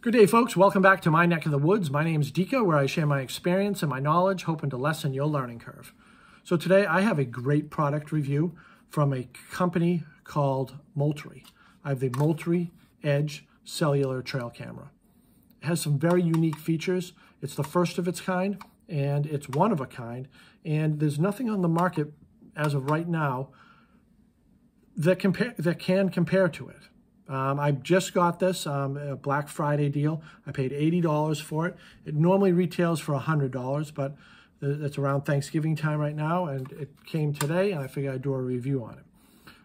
Good day, folks. Welcome back to my neck of the woods. My name's Dika, where I share my experience and my knowledge, hoping to lessen your learning curve. So today I have a great product review from a company called Moultrie. I have the Moultrie Edge Cellular Trail Camera. It has some very unique features. It's the first of its kind, and it's one of a kind, and there's nothing on the market as of right now that can compare to it. I just got this, a Black Friday deal. I paid $80 for it. It normally retails for $100, but it's around Thanksgiving time right now, and it came today, and I figured I'd do a review on it.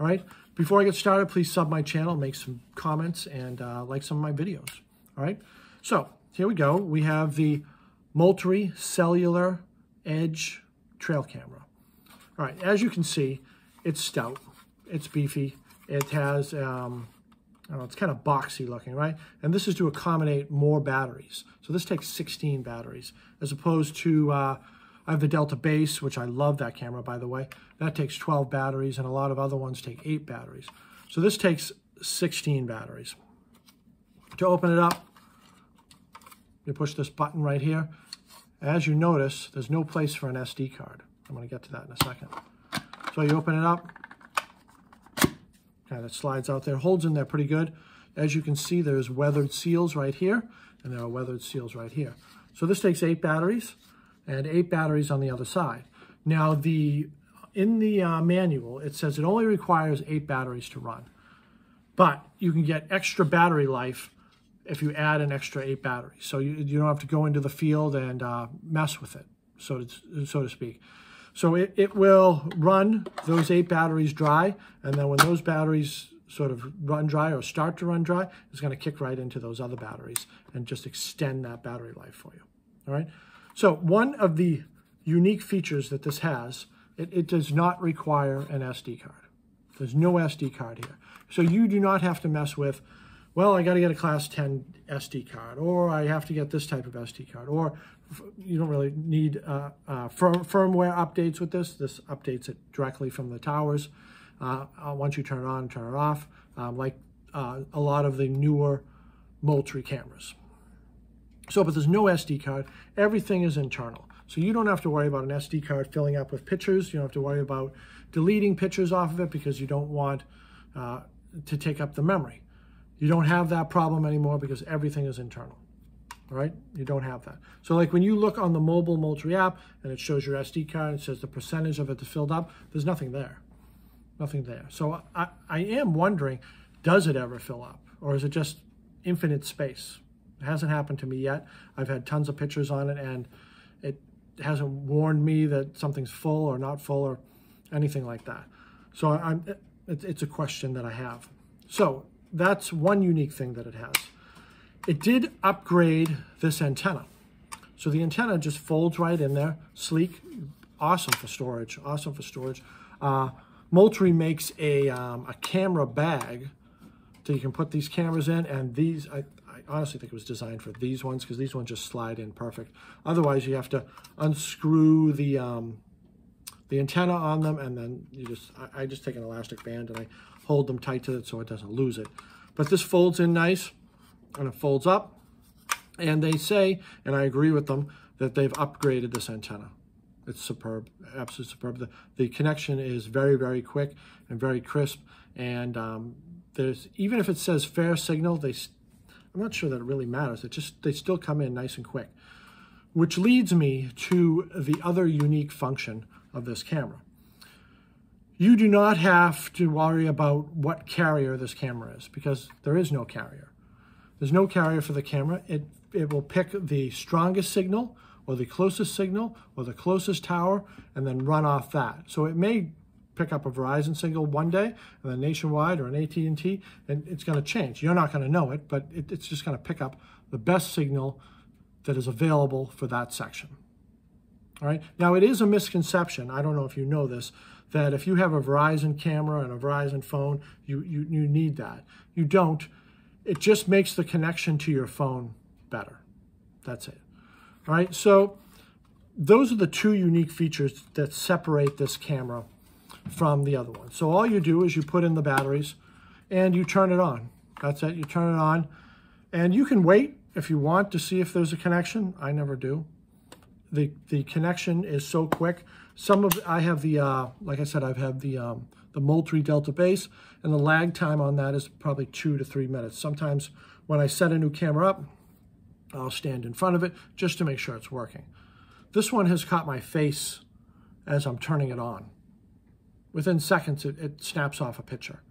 All right, before I get started, please sub my channel, make some comments, and like some of my videos. All right, so here we go. We have the Moultrie Cellular Edge Trail Camera. All right, as you can see, it's stout, it's beefy, it has it's kind of boxy looking, right? And this is to accommodate more batteries. So this takes 16 batteries, as opposed to, I have the Delta Base, which I love that camera, by the way. That takes 12 batteries, and a lot of other ones take 8 batteries. So this takes 16 batteries. To open it up, you push this button right here. As you notice, there's no place for an SD card. I'm going to get to that in a second. So you open it up. Kind of slides out there, holds in there pretty good. As you can see, there's weathered seals right here, and there are weathered seals right here. So this takes 8 batteries, and 8 batteries on the other side. Now, in the manual, it says it only requires 8 batteries to run, but you can get extra battery life if you add an extra 8 batteries. So you don't have to go into the field and mess with it, so to speak. So it will run those 8 batteries dry, and then when those batteries sort of run dry or start to run dry, it's going to kick right into those other batteries and just extend that battery life for you. All right. So one of the unique features that this has, it does not require an SD card. There's no SD card here. So you do not have to mess with, well, I got to get a class 10 SD card, or I have to get this type of SD card, or you don't really need firmware updates with this. This updates it directly from the towers. Once you turn it on and turn it off, like a lot of the newer Moultrie cameras. So, but there's no SD card. Everything is internal. So you don't have to worry about an SD card filling up with pictures. You don't have to worry about deleting pictures off of it because you don't want to take up the memory. You don't have that problem anymore because everything is internal. All right, you don't have that. So like when you look on the mobile Moultrie app and it shows your SD card, it says the percentage of it is filled up, there's nothing there. Nothing there. So I am wondering, does it ever fill up? Or is it just infinite space? It hasn't happened to me yet. I've had tons of pictures on it, and it hasn't warned me that something's full or not full or anything like that. So it's a question that I have. So that's one unique thing that it has. It did upgrade this antenna. So the antenna just folds right in there, sleek, awesome for storage, awesome for storage. Moultrie makes a camera bag so you can put these cameras in, and these, I honestly think it was designed for these ones because these ones just slide in perfect. Otherwise, you have to unscrew the antenna on them, and then I just take an elastic band and I hold them tight to it so it doesn't lose it. But this folds in nice, and it folds up, and they say, and I agree with them, that they've upgraded this antenna. It's superb, absolutely superb. The connection is very, very quick and very crisp, and there's, even if it says fair signal, I'm not sure that it really matters. They still come in nice and quick, which leads me to the other unique function of this camera. You do not have to worry about what carrier this camera is because there is no carrier. There's no carrier for the camera. It will pick the strongest signal or the closest signal or the closest tower and then run off that. So it may pick up a Verizon signal one day and then nationwide or an AT&T, and it's going to change. You're not going to know it, but it's just going to pick up the best signal that is available for that section. All right. Now, it is a misconception, I don't know if you know this, that if you have a Verizon camera and a Verizon phone, you need that. You don't. It just makes the connection to your phone better. That's it. All right. So those are the two unique features that separate this camera from the other one. So all you do is you put in the batteries and you turn it on. That's it. You turn it on. And you can wait if you want to see if there's a connection. I never do. The connection is so quick. I have the, like I said, I've had the Moultrie Delta base, and the lag time on that is probably 2 to 3 minutes. Sometimes when I set a new camera up, I'll stand in front of it just to make sure it's working. This one has caught my face as I'm turning it on. Within seconds, it snaps off a picture.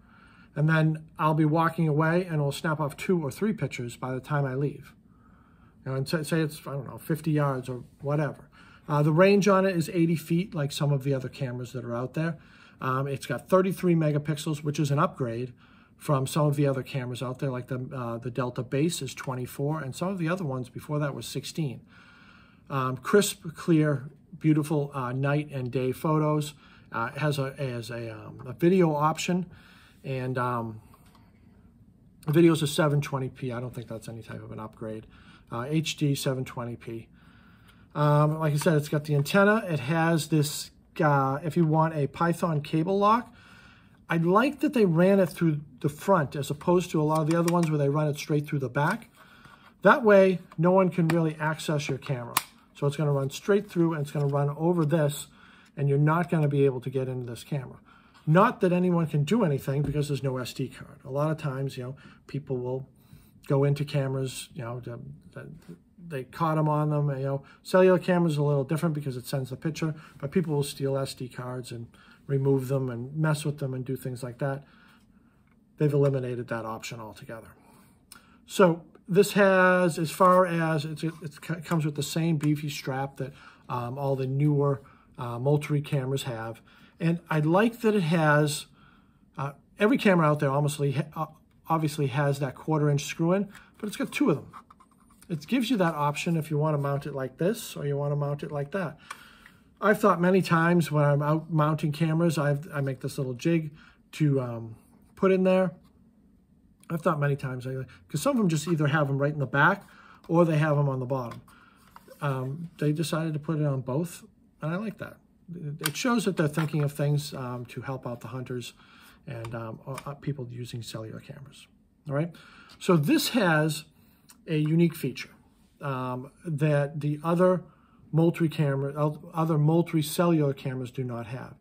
And then I'll be walking away and it'll snap off 2 or 3 pictures by the time I leave. And say it's, I don't know, 50 yards or whatever. The range on it is 80 feet, like some of the other cameras that are out there. It's got 33 megapixels, which is an upgrade from some of the other cameras out there, like the Delta base is 24, and some of the other ones before that was 16. Crisp, clear, beautiful night and day photos. It has a video option, and the videos are 720p. I don't think that's any type of an upgrade. HD 720p. Like I said, it's got the antenna. It has this, if you want a Python cable lock, I like that they ran it through the front as opposed to a lot of the other ones where they run it straight through the back. That way, no one can really access your camera. So it's going to run straight through, and it's going to run over this, and you're not going to be able to get into this camera. Not that anyone can do anything because there's no SD card. A lot of times, people will go into cameras, they caught them on them. Cellular cameras are a little different because it sends the picture, but people will steal SD cards and remove them and mess with them and do things like that. They've eliminated that option altogether. So this has, as far as, it comes with the same beefy strap that all the newer Moultrie cameras have. And I like that it has, every camera out there obviously has that 1/4-inch screw-in, but it's got 2 of them. It gives you that option if you want to mount it like this or you want to mount it like that. I've thought many times when I'm out mounting cameras, I make this little jig to put in there. I've thought many times, because some of them just either have them right in the back or they have them on the bottom. They decided to put it on both, and I like that. It shows that they're thinking of things to help out the hunters and people using cellular cameras. All right, so this has a unique feature that the other Moultrie cellular cameras do not have.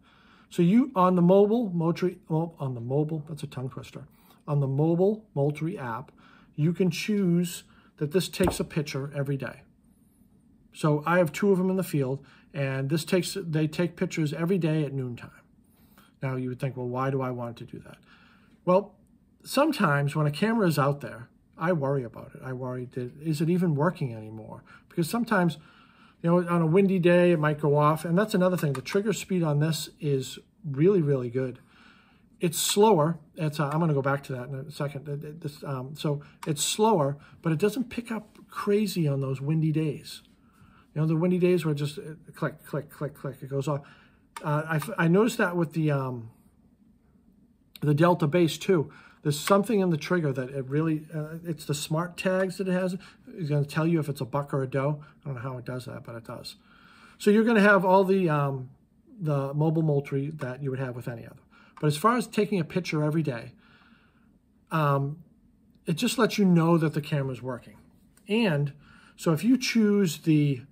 So on the mobile Moultrie, that's a tongue twister. On the mobile Moultrie app, you can choose that this takes a picture every day. So I have 2 of them in the field, and they take pictures every day at noontime. Now you would think, well, why do I want to do that? Well, sometimes when a camera is out there, I worry about it. I worry, is it even working anymore? Because sometimes, on a windy day, it might go off. And that's another thing. The trigger speed on this is really, really good. It's slower. I'm going to go back to that in a second. So it's slower, but it doesn't pick up crazy on those windy days. The windy days where it just click, click, click, click, it goes off. I noticed that with the Delta base too. There's something in the trigger that it really, it's the smart tags that it has. It's going to tell you if it's a buck or a doe. I don't know how it does that, but it does. So you're going to have all the mobile Moultrie that you would have with any other. But as far as taking a picture every day, it just lets you know that the camera is working. And so if you choose the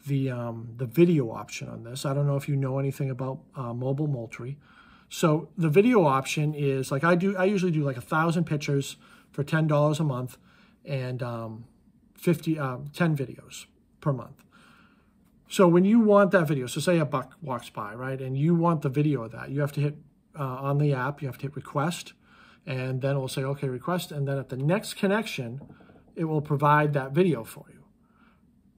video option on this, I don't know if you know anything about mobile Moultrie. So the video option is like I usually do like 1,000 pictures for $10 a month and 10 videos per month. So when you want that video, so say a buck walks by, right, and you want the video of that, you have to hit on the app, you have to hit request, and then it will say, okay, request, and then at the next connection, it will provide that video for you.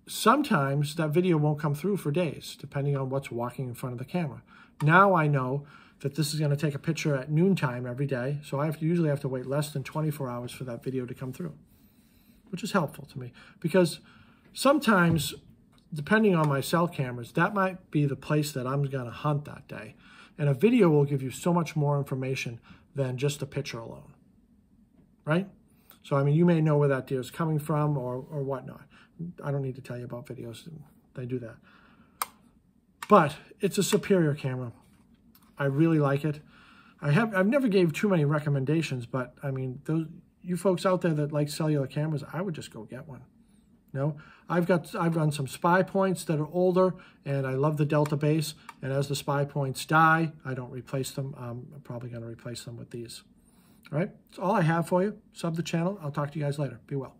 Sometimes that video won't come through for days, depending on what's walking in front of the camera. Now I know that this is going to take a picture at noontime every day, so I usually have to wait less than 24 hours for that video to come through, which is helpful to me because sometimes, depending on my cell cameras, that might be the place that I'm going to hunt that day. And a video will give you so much more information than just a picture alone, right? So, I mean, you may know where that deer is coming from or whatnot. I don't need to tell you about videos. They do that. But it's a superior camera. I really like it. I've never gave too many recommendations, but I mean, you folks out there that like cellular cameras, I would just go get one. No, I've run some spy points that are older, and I love the Delta base. And as the spy points die, I don't replace them. I'm probably going to replace them with these. All right, that's all I have for you. Sub the channel. I'll talk to you guys later. Be well.